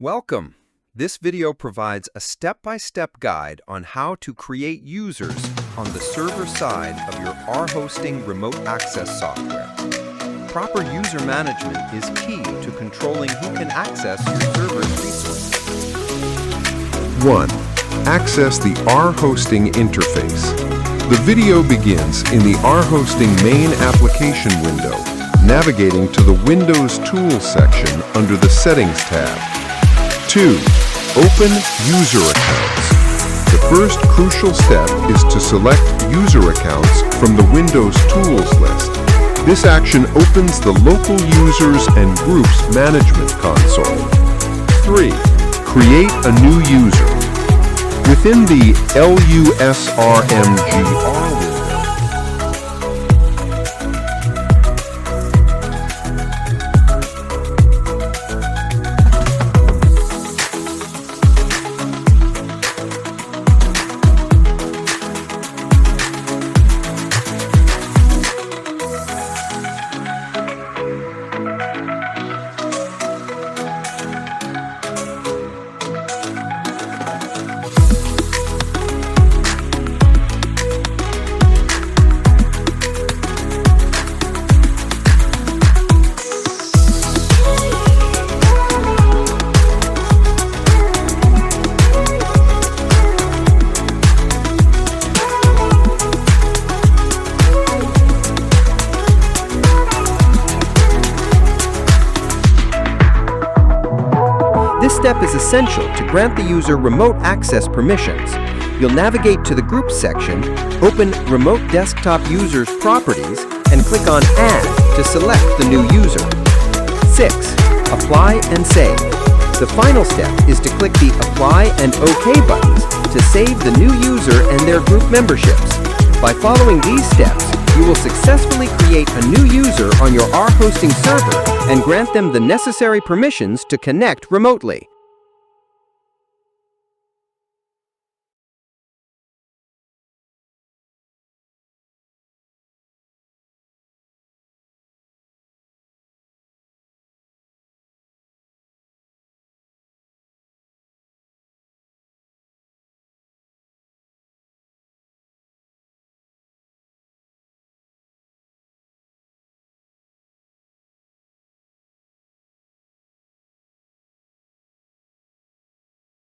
Welcome! This video provides a step-by-step guide on how to create users on the server side of your Rhosting Remote Access software. Proper user management is key to controlling who can access your server's resources. 1. Access the Rhosting interface. The video begins in the Rhosting main application window, navigating to the Windows Tools section under the Settings tab. 2. Open User Accounts. The first crucial step is to select user accounts from the Windows Tools list. This action opens the Local Users and Groups Management console. 3. Create a new user. Within the LUSRMGR window, This step is essential to grant the user remote access permissions. You'll navigate to the Groups section, open Remote Desktop Users Properties, and click on Add to select the new user. 6. Apply and save. The final step is to click the Apply and OK buttons to save the new user and their group memberships. By following these steps, you will successfully create a new user on your Rhosting server and grant them the necessary permissions to connect remotely.